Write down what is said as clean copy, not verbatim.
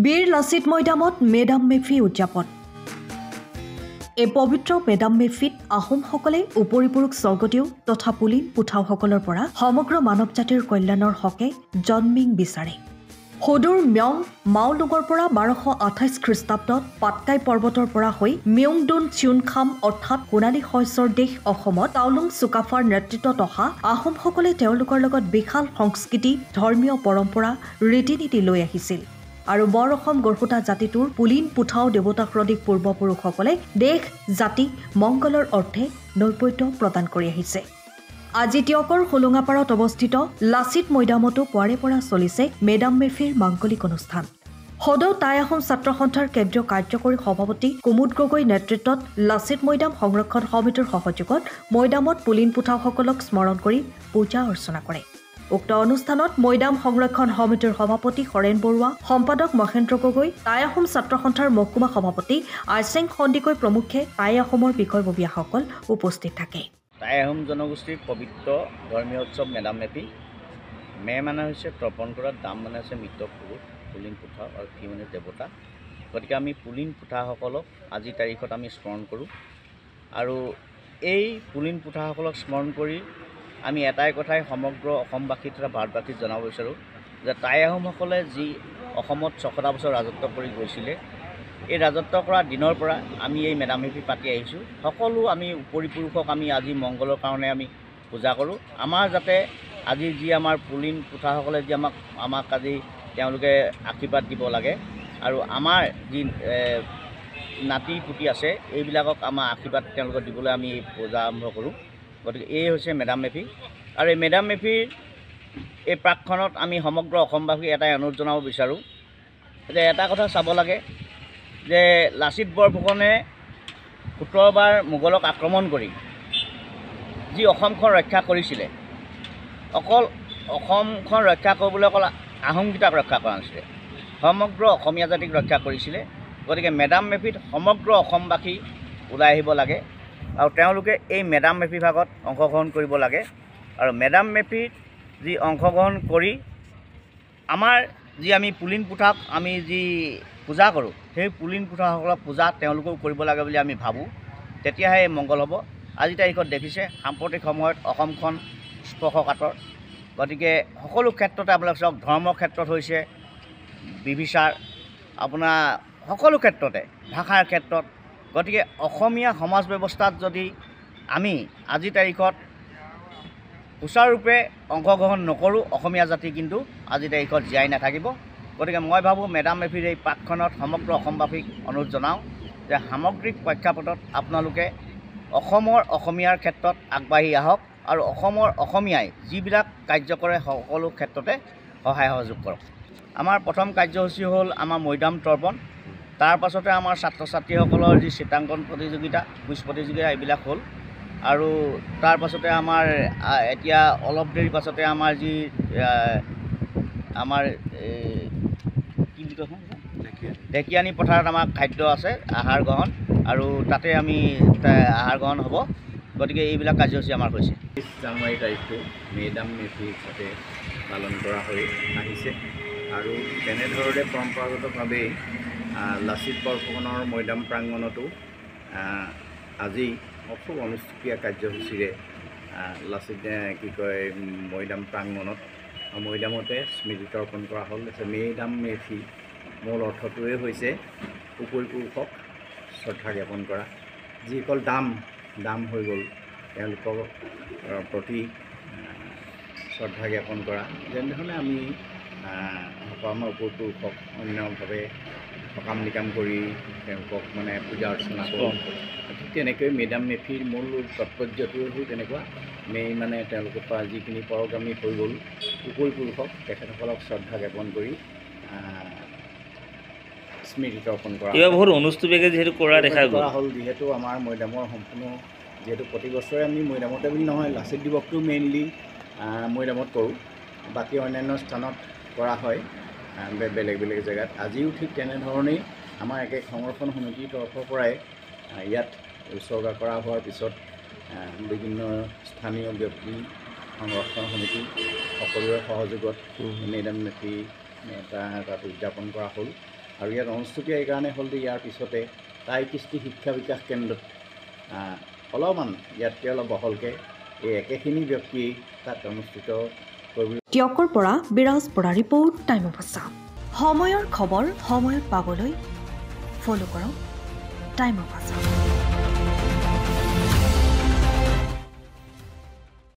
বীৰ Lachit মৈদামত madam মেফি উদযাপন। এই পবিত্ৰ মেডাম মেফিত আহোমসকলে উপৰিপুৰুষ স্বৰ্গদেউ তথা পুলিন পুঠাওসকলৰ পৰা সমগ্ৰ মানৱ জাতিৰ কল্যাণৰ হকে জন্মিং বিচাৰে। সদূৰ ম্যং মাওলুঙৰ পৰা 1228 খ্ৰীষ্টাব্দত পাটকাই পৰ্বতৰ পৰা হৈ মিউংডুন চিউনখাম অৰ্থাৎ সোণালী শস্যৰ দেশ অসমত তাওলুং চুকাফাৰ নেতৃত্বত অহা আহোমসকলে তেওঁলোকৰ লগত বিশাল সংস্কৃতি, ধৰ্মীয় পৰম্পৰা, ৰীতি নীতি লৈ আহিছিল। আৰু বৰ অসম গঢ়োতা জাতিটোৰ পুলিন পুঠাও দেৱতাসদৃশ পূৰ্বপুৰুষসকলে দেশ জাতি মংগলৰ অৰ্থে নৈপথ্য প্ৰদান কৰি আহিছে। আজি টিয়কৰ হোলোঙাপাৰত অৱস্থিত লাচিত মৈদামতো পুৱাৰে পৰা চলিছে মেডাম মেফিৰ মাংগলিক অনুষ্ঠান। সদৌ টাই আহোম ছাত্ৰ সন্থাৰ কেন্দ্ৰীয় কাৰ্যকৰী সভাপতি কুমুদ গগৈ নেতৃত্বত লাচিত মৈদাম সংৰক্ষণ সমিতিৰ সহযোগত মৈদামত পুলিন পুঠাওসকলক স্মৰণ কৰি পূজা অৰ্চনা কৰে। উক্ত অনুষ্ঠানত মৈদাম সংৰক্ষণ সমিতিৰ সভাপতি হৰেণ বৰুৱা, সম্পাদক মহেন্দ্ৰ গগৈ, টাই আহোম ছাত্ৰ সন্থাৰ মহকুমা সভাপতি আইচেং সন্দিকৈ প্ৰমুখ্যে টাই আহোমৰ বিষয়ববীয়াসকল উপস্থিত থাকে। টাই আহোম জনগোষ্ঠীৰ পবিত্ৰ ধৰ্মীয় উৎসৱ মেডাম মেফি। মে মানে হৈছে তৰ্পণ কৰা, দাম মানে হৈছে মৃত পুৰুষ, পুলিন পুঠাও আৰু ফি মানে দেৱতা। গতিকে আমি পুলিন পুঠাসকলক আজিৰ তাৰিখত আমি স্মৰণ কৰোঁ। আৰু এই পুলিন পুঠাসকলক স্মৰণ কৰি আমি এটাই কথাই সমগ্ৰ অসমবাসী তথা ভাৰতবাসীক জনাব বিচাৰোঁ যে টাই আহোমসকলে যি অসমত 600 বছৰ ৰাজত্ব কৰি গৈছিলে, এই ৰাজত্ব কৰা দিনৰ পৰা আমি এই মেডাম মেফি পাতি আহিছোঁ। সকলো আমি উপৰিপুৰুষক আমি আজি মংগলৰ কাৰণে আমি পূজা কৰোঁ। আমাৰ যাতে আজি যি আমাৰ পুলিন পুঠাসকলে যি আমাক আজি তেওঁলোকে আশীৰ্বাদ দিব লাগে, আৰু আমাৰ যি নাতি পুতি আছে এইবিলাকক আমাৰ আশীৰ্বাদ তেওঁলোকক দিবলৈ আমি পূজা আৰম্ভ কৰোঁ। গতিকে এই হৈছে মেডাম মেফি। আৰু এই মেডাম মেফিৰ এই প্ৰাকখনত আমি সমগ্ৰ অসমবাসীক এটাই অনুৰোধ জনাব বিচাৰোঁ যে এটা কথা চাব লাগে যে লাচিত বৰফুকনে 17 বাৰ মোগলক আক্ৰমণ কৰি যি অসমখন ৰক্ষা কৰিছিলে, অকল অসমখন ৰক্ষা কৰিবলৈ অকল আহোমকেইটাক ৰক্ষা কৰা নাছিলে, সমগ্ৰ অসমীয়া জাতিক ৰক্ষা কৰিছিলে। গতিকে মেডাম মেফিত সমগ্ৰ অসমবাসী ওলাই আহিব লাগে আৰু তেওঁলোকে এই মেডাম মেফি ভাগত অংশগ্ৰহণ কৰিব লাগে। আৰু মেডাম মেফিত যি অংশগ্ৰহণ কৰি আমাৰ যি আমি পুলিন পুঠাক আমি যি পূজা কৰোঁ, সেই পুলিন পুঠাসকলৰ পূজা তেওঁলোকেও কৰিব লাগে বুলি আমি ভাবোঁ। তেতিয়াহে এই মংগল হ'ব। আজিৰ তাৰিখত দেখিছে সাম্প্ৰতিক সময়ত অসমখন স্পৰ্শকাতৰ। গতিকে সকলো ক্ষেত্ৰতে আপোনালোক চাওক, ধৰ্মৰ ক্ষেত্ৰত হৈছে বিবিচাৰ, আপোনাৰ সকলো ক্ষেত্ৰতে, ভাষাৰ ক্ষেত্ৰত। গতিকে অসমীয়া সমাজ ব্যৱস্থাত যদি আমি আজিৰ তাৰিখত সুচাৰুৰূপে অংশগ্ৰহণ নকৰোঁ, অসমীয়া জাতি কিন্তু আজিৰ তাৰিখত জীয়াই নাথাকিব। গতিকে মই ভাবোঁ মেডাম মেফিৰ এই পাকখনত সমগ্ৰ অসমবাসীক অনুৰোধ জনাওঁ যে সামগ্ৰিক প্ৰেক্ষাপটত আপোনালোকে অসমৰ অসমীয়াৰ ক্ষেত্ৰত আগবাঢ়ি আহক আৰু অসমৰ অসমীয়াই যিবিলাক কাৰ্য কৰে সকলো ক্ষেত্ৰতে সহায় সহযোগ কৰক। আমাৰ প্ৰথম কাৰ্যসূচী হ'ল আমাৰ মৈদাম তৰ্পণ। তাৰ পাছতে আমাৰ ছাত্ৰ ছাত্ৰীসকলৰ যি চিত্ৰাংকন প্ৰতিযোগিতা, কুইজ প্ৰতিযোগিতা এইবিলাক হ'ল। আৰু তাৰ পাছতে আমাৰ এতিয়া অলপ দেৰি পাছতে আমাৰ যি আমাৰ কি বুলি কয় ঢেকীয়ানী পথাৰত আমাৰ খাদ্য আছে, আহাৰ গ্ৰহণ, আৰু তাতে আমি আহাৰ গ্ৰহণ হ'ব। গতিকে এইবিলাক কাৰ্যসূচী আমাৰ হৈছে। 20 জানুৱাৰী তাৰিখটো মেডাম মেফি হিচাপে পালন কৰা হৈ আহিছে। আৰু তেনেধৰণে পৰম্পৰাগতভাৱেই লাচিত বৰফুকনৰ মৈদাম প্ৰাংগণতো আজি খুব অনুষ্ঠুপীয়া কাৰ্যসূচীৰে লাচিত মৈদাম প্ৰাংগণত মৈদামতে স্মৃতি তৰ্পণ কৰা হ'ল। মেডাম মেফি মূল অৰ্থটোৱে হৈছে উপৰিপুৰুষক শ্ৰদ্ধা জ্ঞাপন কৰা। যিসকল দাম হৈ গ'ল তেওঁলোকৰ প্ৰতি শ্ৰদ্ধা জ্ঞাপন কৰা। যেনেধৰণে আমি আমাৰ উপৰিপুৰুষক অন্যভাৱে সকাম নিকাম কৰি তেওঁলোকক মানে পূজা অৰ্চনা কৰোঁ, ঠিক তেনেকৈ মেডাম মেফিৰ মূল তাৎপৰ্যটোৱে হ'ল তেনেকুৱা। মানে তেওঁলোকৰ পৰা যিখিনি পৰগামী হৈ গ'ল উপৰিপুৰুষক, তেখেতসকলক শ্ৰদ্ধা জ্ঞাপন কৰি স্মৃতি তৰ্পণ কৰা বহুত অনুষ্ঠুপীয়াকৈ যিহেতু কৰা হ'ল। যিহেতু আমাৰ মৈদামৰ সম্পূৰ্ণ যিহেতু প্ৰতি বছৰে আমি মৈদামতে বুলি নহয়, লাচিত দিৱসটো মেইনলি মৈদামত কৰোঁ, বাকী অন্যান্য স্থানত কৰা হয় বেলেগ বেলেগ জেগাত। আজিও ঠিক তেনেধৰণেই আমাৰ একে সংৰক্ষণ সমিতিৰ তৰফৰ পৰাই ইয়াত উৎসৰ্গা কৰা হোৱাৰ পিছত বিভিন্ন স্থানীয় ব্যক্তি, সংৰক্ষণ সমিতি সকলোৰে সহযোগত মেডাম মেফি তাত উদযাপন কৰা হ'ল। আৰু ইয়াত অনুষ্ঠিত এইকাৰণে হ'ল যে ইয়াৰ পিছতে টাই কৃষ্টি শিক্ষা বিকাশ কেন্দ্ৰত অলপমান ইয়াতকৈ অলপ বহলকৈ এই একেখিনি ব্যক্তিয়েই তাত অনুষ্ঠিত কৰিব। টিয়কৰ পৰা বিৰাজ Bora report time of Assam. সময়ৰ খবৰ সময়ত পাবলৈ ফ'ল' কৰক টাইম অফ আছাম।